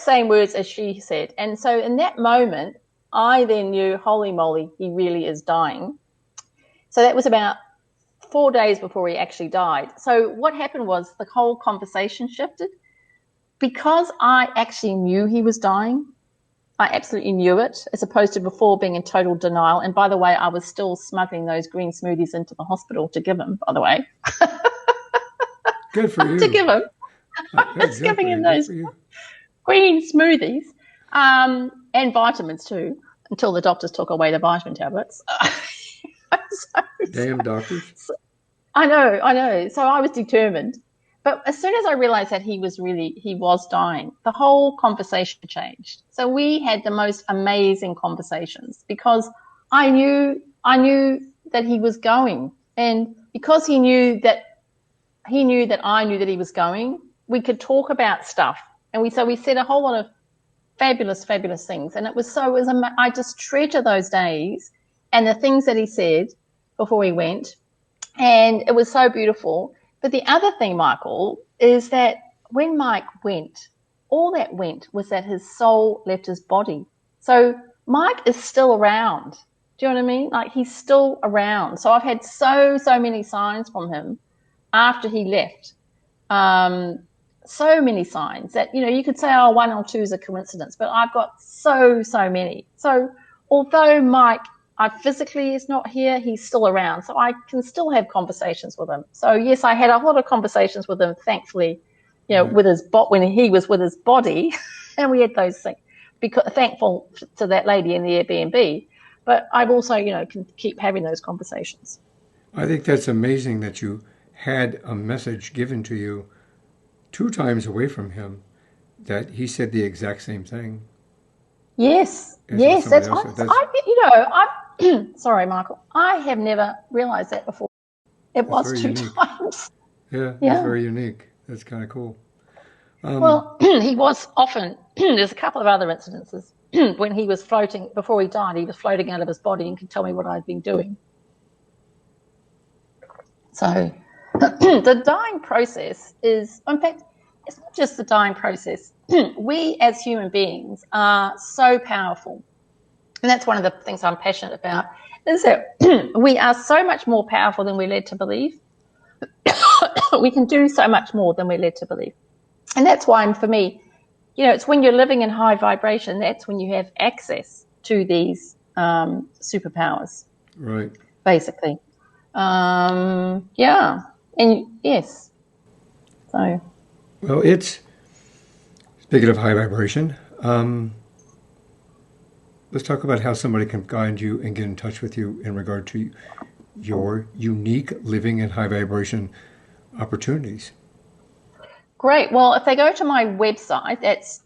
same words as she said. And so in that moment, I then knew, holy moly, he really is dying. So that was about 4 days before he actually died. So what happened was the whole conversation shifted. Because I actually knew he was dying, I absolutely knew it, as opposed to before being in total denial. And by the way, I was still smuggling those green smoothies into the hospital to give him, by the way. Good for you. To give him. I was giving him those green smoothies, and vitamins too, until the doctors took away the vitamin tablets. Damn doctors. I know. So I was determined. But as soon as I realized that he was dying, the whole conversation changed. So we had the most amazing conversations, because I knew that he was going. And because he knew that I knew that he was going, we could talk about stuff. And we said a whole lot of fabulous, fabulous things. And I just treasure those days and the things that he said before he went. And it was so beautiful. But the other thing, Michael, is that when Mike went, all that went was that his soul left his body. So Mike is still around. Do you know what I mean? Like, he's still around. So I've had so many signs from him after he left. So many signs that, you could say, oh, 1 or 2 is a coincidence, but I've got so many. So although Mike physically is not here, he's still around. So I can still have conversations with him. So yes, I had a lot of conversations with him, thankfully, with when he was with his body, and we had those things, because thankful to that lady in the Airbnb. But I've also, can keep having those conversations. I think that's amazing that you had a message given to you 2 times away from him, that he said the exact same thing. Yes, that's sorry, Michael. I have never realized that before. It was 2 times. Yeah, it's very unique. That's kind of cool. Well, he was often, there's a couple of other incidences when he was floating, before he died, he was floating out of his body and could tell me what I'd been doing. So the dying process is, in fact, it's not just the dying process. We as human beings are so powerful. And that's one of the things I'm passionate about, is that we are so much more powerful than we're led to believe. We can do so much more than we're led to believe. And that's why, for me, it's when you're living in high vibration, that's when you have access to these superpowers. Right. Basically. Yeah. And yes. So. Well, speaking of high vibration, let's talk about how somebody can guide you and get in touch with you in regard to your unique living in high vibration opportunities. Great. Well, if they go to my website, that's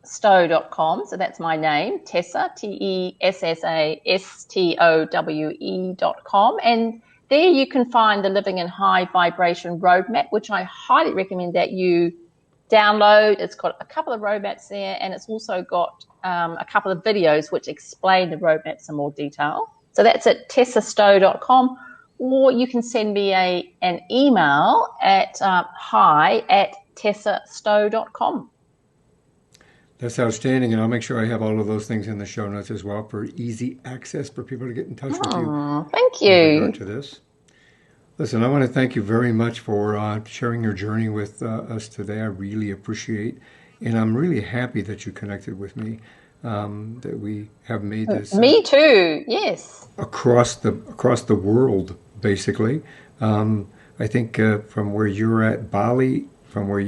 Stowe.com. So that's my name, Tessa, TessaStowe.com. And there you can find the Living in High Vibration Roadmap, which I highly recommend that you download. It's got a couple of roadmaps there, and it's also got a couple of videos which explain the roadmaps in more detail. So that's at TessaStowe.com, or you can send me an email at hi@TessaStowe.com. That's outstanding, and I'll make sure I have all of those things in the show notes as well for easy access for people to get in touch with you. Thank you. In regard to this. Listen, I want to thank you very much for sharing your journey with us today. I really appreciate, and I'm really happy that you connected with me, that we have made this. Me too, yes. Across the world, basically. I think from where you're at, Bali, from where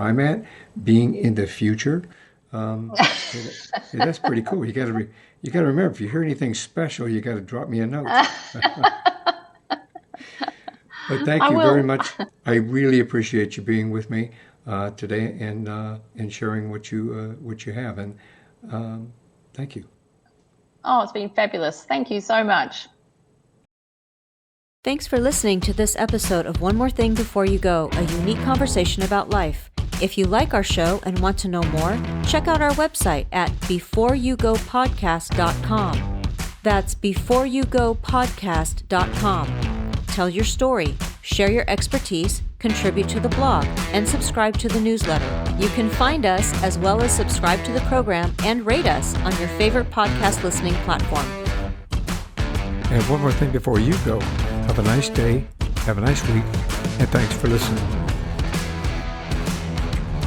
I'm at, being in the future, that's pretty cool. You got to remember, if you hear anything special, you got to drop me a note. But thank you very much. I really appreciate you being with me today and sharing what you have. And thank you. Oh, it's been fabulous. Thank you so much. Thanks for listening to this episode of One More Thing Before You Go, a unique conversation about life. If you like our show and want to know more, check out our website at beforeyougopodcast.com. That's beforeyougopodcast.com. Tell your story, share your expertise, contribute to the blog, and subscribe to the newsletter. You can find us as well as subscribe to the program and rate us on your favorite podcast listening platform. And one more thing before you go. Have a nice day, have a nice week, and thanks for listening.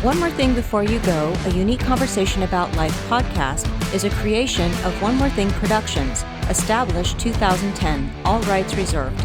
One More Thing Before You Go, a unique conversation about life podcast, is a creation of One More Thing Productions, established 2010, all rights reserved.